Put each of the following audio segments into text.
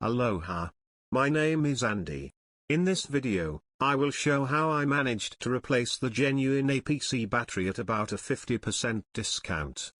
Aloha. My name is Andy. In this video, I will show how I managed to replace the Geniune APC battery at about a 50% discount.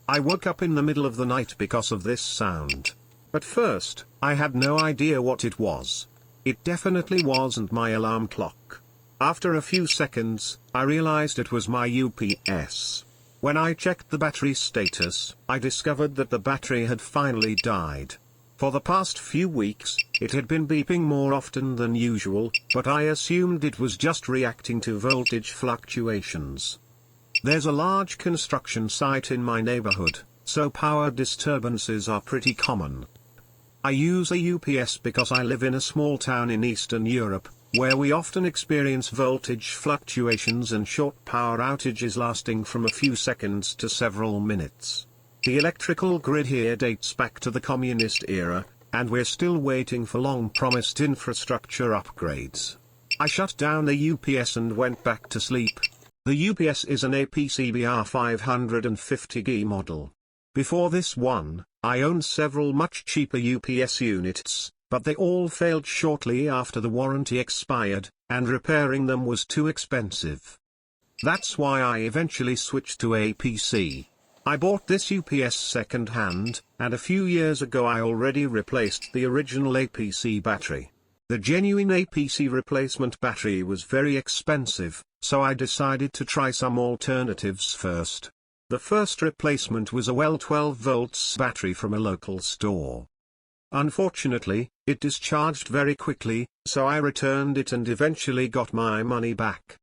I woke up in the middle of the night because of this sound. At first, I had no idea what it was. It definitely wasn't my alarm clock. After a few seconds, I realized it was my UPS. When I checked the battery status, I discovered that the battery had finally died. For the past few weeks, it had been beeping more often than usual, but I assumed it was just reacting to voltage fluctuations. There's a large construction site in my neighborhood, so power disturbances are pretty common. I use a UPS because I live in a small town in Eastern Europe, where we often experience voltage fluctuations and short power outages lasting from a few seconds to several minutes. The electrical grid here dates back to the communist era, and we're still waiting for long-promised infrastructure upgrades. I shut down the UPS and went back to sleep. The UPS is an APC BR550G model. Before this one, I owned several much cheaper UPS units, but they all failed shortly after the warranty expired, and repairing them was too expensive. That's why I eventually switched to APC. I bought this UPS second-hand, and a few years ago I already replaced the original APC battery. The Geniune APC replacement battery was very expensive, so I decided to try some alternatives first. The first replacement was a well 12 volts battery from a local store. Unfortunately, it discharged very quickly, so I returned it and eventually got my money back.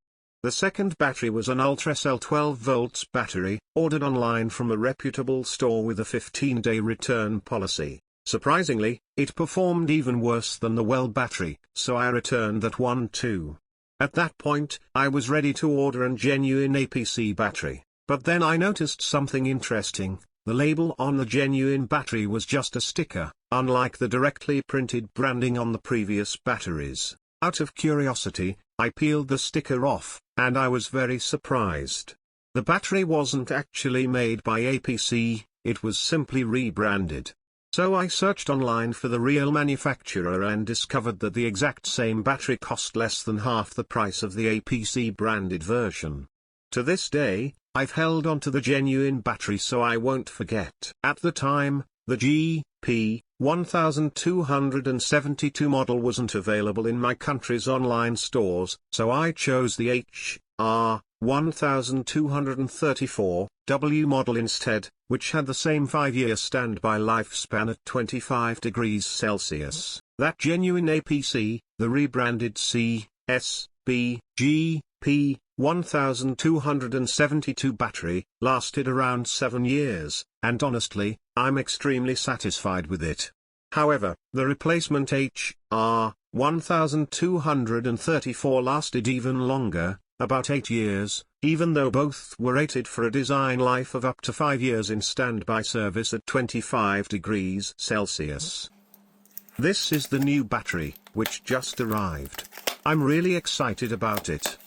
The second battery was an UltraCell 12 volts battery, ordered online from a reputable store with a 15-day return policy. Surprisingly, it performed even worse than the well battery, so I returned that one too. At that point, I was ready to order a Geniune APC battery, but then I noticed something interesting. The label on the Geniune battery was just a sticker, unlike the directly printed branding on the previous batteries. Out of curiosity, I peeled the sticker off, and I was very surprised. The battery wasn't actually made by APC, it was simply rebranded. So I searched online for the real manufacturer and discovered that the exact same battery cost less than half the price of the APC branded version. To this day, I've held onto the Geniune battery so I won't forget. At the time, the GP 1272 model wasn't available in my country's online stores, so I chose the HR 1234W model instead, which had the same 5-year standby lifespan at 25 degrees Celsius. That Geniune APC, the rebranded CSB GP 1272 battery, lasted around 7 years, and honestly, I'm extremely satisfied with it. However, the replacement HR 1234 lasted even longer, about 8 years, even though both were rated for a design life of up to 5 years in standby service at 25 degrees Celsius. This is the new battery, which just arrived. I'm really excited about it.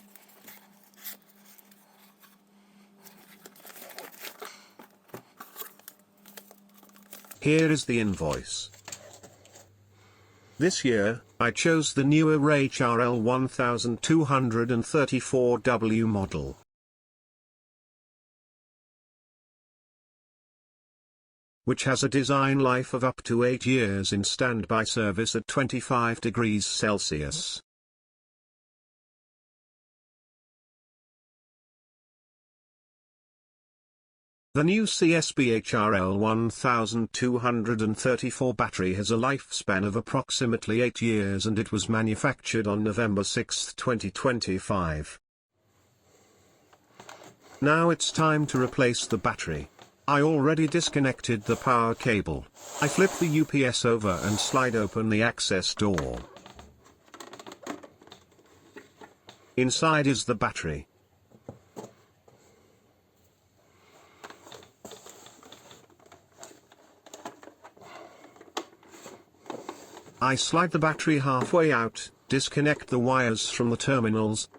Here is the invoice. This year, I chose the newer HRL 1234W model. Which has a design life of up to 8 years in standby service at 25 degrees Celsius. The new CSB HRL 1234 battery has a lifespan of approximately 8 years and it was manufactured on November 6, 2025. Now it's time to replace the battery. I already disconnected the power cable. I flip the UPS over and slide open the access door. Inside is the battery. I slide the battery halfway out, disconnect the wires from the terminals.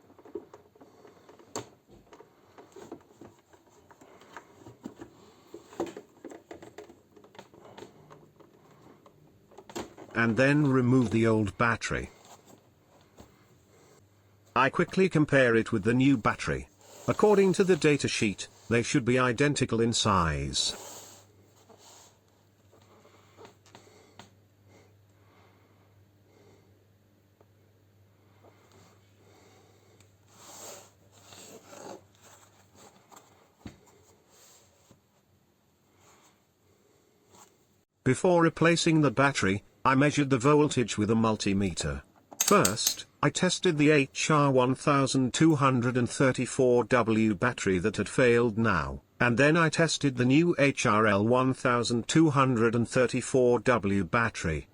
and then remove the old battery. I quickly compare it with the new battery. According to the datasheet, they should be identical in size. Before replacing the battery, I measured the voltage with a multimeter. First, I tested the HR1234W battery that had failed now, and then I tested the new HRL1234W battery.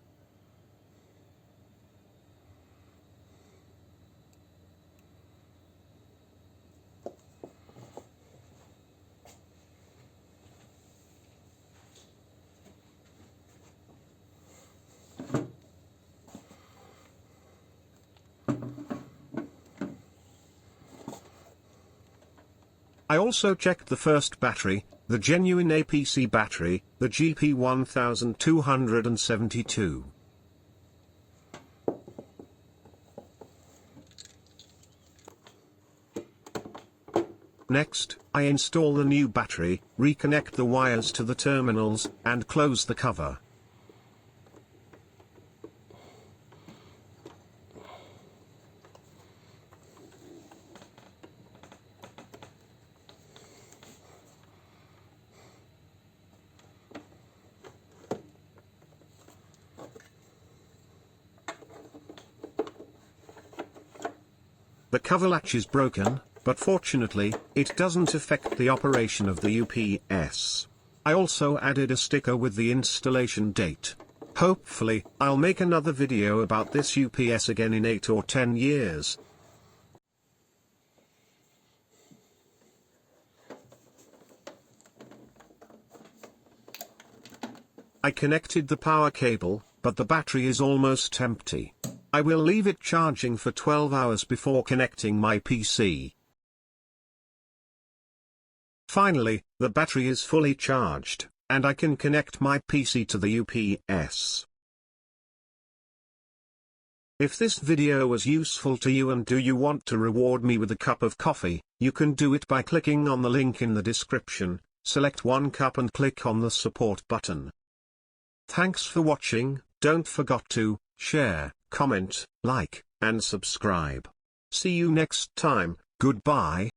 I also checked the first battery, the Geniune APC battery, the GP1272. Next, I install the new battery, reconnect the wires to the terminals, and close the cover. The cover latch is broken, but fortunately, it doesn't affect the operation of the UPS. I also added a sticker with the installation date. Hopefully, I'll make another video about this UPS again in 8 or 10 years. I connected the power cable, but the battery is almost empty. I will leave it charging for 12 hours before connecting my PC. Finally, the battery is fully charged, and I can connect my PC to the UPS. If this video was useful to you and do you want to reward me with a cup of coffee, you can do it by clicking on the link in the description, select one cup and click on the support button. Thanks for watching. Don't forget to share, comment, like, and subscribe. See you next time. Goodbye.